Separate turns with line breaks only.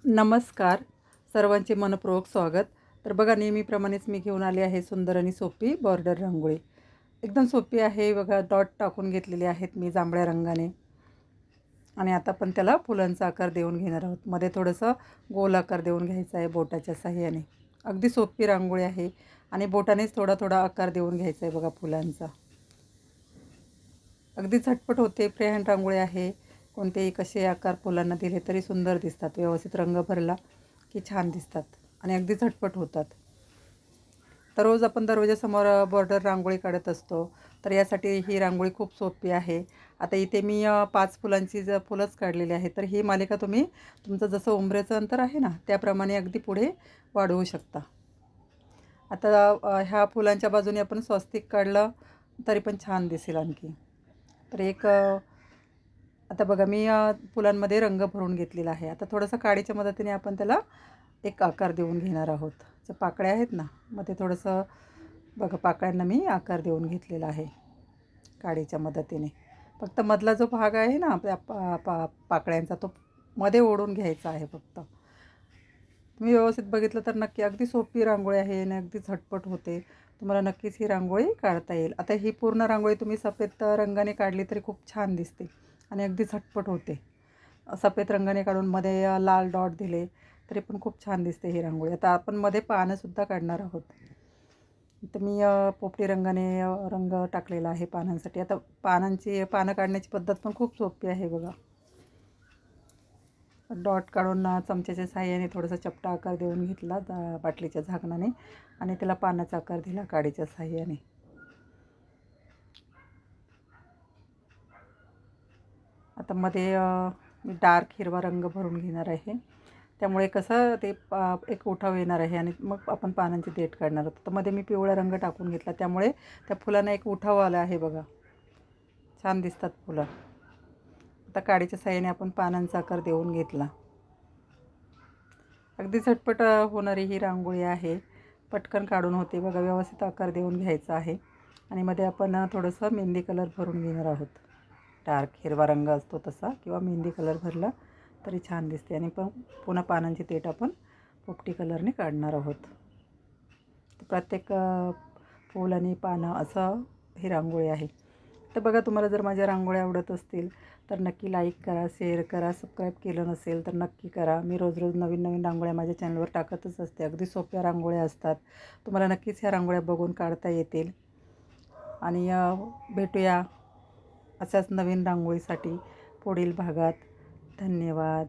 नमस्कार. सर्वांचे मनपूर्वक स्वागत. तर बघा, नेहमीप्रमाणेच मी घेऊन आली आहे सुंदर आणि सोपी बॉर्डर रांगोळी. एकदम सोपी आहे बघा. डॉट टाकून घेतलेले आहेत मी जांभळ्या रंगाने आणि आता आपण त्याला फुलांचा आकार देऊन घेणार आहोत. मध्ये थोडंसं गोल आकार देऊन घ्यायचा आहे बोटाच्या साहाय्याने. अगदी सोपी रांगोळी आहे आणि बोटानेच थोडा थोडा आकार देऊन घ्यायचा आहे बघा फुलांचा. अगदी झटपट होते. फ्री हँड रांगोळी आहे. कोणतेही कसे आकार फुलांना दिले तरी सुंदर दिसतात. व्यवस्थित रंग भरला की छान दिसतात आणि अगदी झटपट होतात. तर रोज आपण दरवाजासमोर बॉर्डर रांगोळी काढत असतो. तर यासाठी ही रांगोळी खूप सोपी आहे. आता इथे मी 5 फुलांची फुलंच काढलेली आहे. तर ही मालिका तुम्ही तुमचं जसं उंबऱ्याचं अंतर आहे ना, त्याप्रमाणे अगदी पुढे वाढवू शकता. आता ह्या फुलांच्या बाजूने आपण स्वस्तिक काढलं तरी पण छान दिसेल आणखी. तर आता बघा, मी फुलांमध्ये रंग भरून घेतलेला आहे. आता थोडंसं काडीच्या मदतीने आपण त्याला एक आकार देऊन घेणार आहोत. जे पाकळ्या आहेत ना, मग ते थोडंसं बघा, पाकळ्यांना मी आकार देऊन घेतलेला आहे काडीच्या मदतीने. फक्त मधला जो भाग आहे ना आपल्या पाकळ्यांचा, तो मध्ये ओढून घ्यायचा आहे फक्त. तुम्ही व्यवस्थित बघितलं तर नक्की अगदी सोपी रांगोळी आहे आणि अगदी झटपट होते. तुम्हाला नक्कीच ही रांगोळी काढता येईल. आता ही पूर्ण रांगोळी तुम्ही सफेद रंगाने काढली तरी खूप छान दिसते आणि अगदी झटपट होते. सफेद रंगाने काढून मध्ये लाल डॉट दिले तरी पण खूप छान दिसते ही रांगोळी. आता आपण मध्ये पानंसुद्धा काढणार आहोत. तर मी पोपटी रंगाने रंग टाकलेला आहे पानांसाठी. आता पानं काढण्याची पद्धत पण खूप सोपी आहे बघा. डॉट काढून चमच्याच्या साहाय्याने थोडासा चपटा आकार देऊन घेतला बाटलीच्या झाकणाने आणि त्याला पानाचा आकार दिला काडीच्या साहाय्याने. आता मध्ये मी डार्क हिरवा रंग भरून घेणार आहे. त्यामुळे कसं ते एक उठाव येणार आहे आणि मग आपण पानांची देठ काढणार आहोत. तर मध्ये मी पिवळा रंग टाकून घेतला, त्यामुळे त्या फुलांना एक उठाव आला आहे बघा. छान दिसतात फुलं. आता काडीच्या साहाय्याने आपण पानांचा आकार देऊन घेतला. अगदी झटपट होणारी ही रांगोळी आहे. पटकन काढून होते बघा. व्यवस्थित आकार देऊन घ्यायचा आहे आणि मध्ये आपण थोडंसं मेहंदी कलर भरून घेणार आहोत. डार्क हिरवा रंग असतो तसा, किंवा मेहंदी कलर भरला तरी छान दिसते. आणि पुन्हा पानांची देठ आपण पोपटी कलरने काढणार आहोत. प्रत्येक फूल आणि पानं असं ही रांगोळी आहे. तर बघा, तुम्हाला जर माझ्या रांगोळ्या आवडत असतील तर नक्की लाईक करा, शेअर करा. सबस्क्राईब केलं नसेल तर नक्की करा. मी रोज रोज नवीन नवीन रांगोळ्या माझ्या चॅनलवर टाकतच असते. अगदी सोप्या रांगोळ्या असतात. तुम्हाला नक्कीच ह्या रांगोळ्या बघून काढता येतील. आणि भेटूया अशाच नवीन रांगोळीसाठी पुढील भागात. धन्यवाद.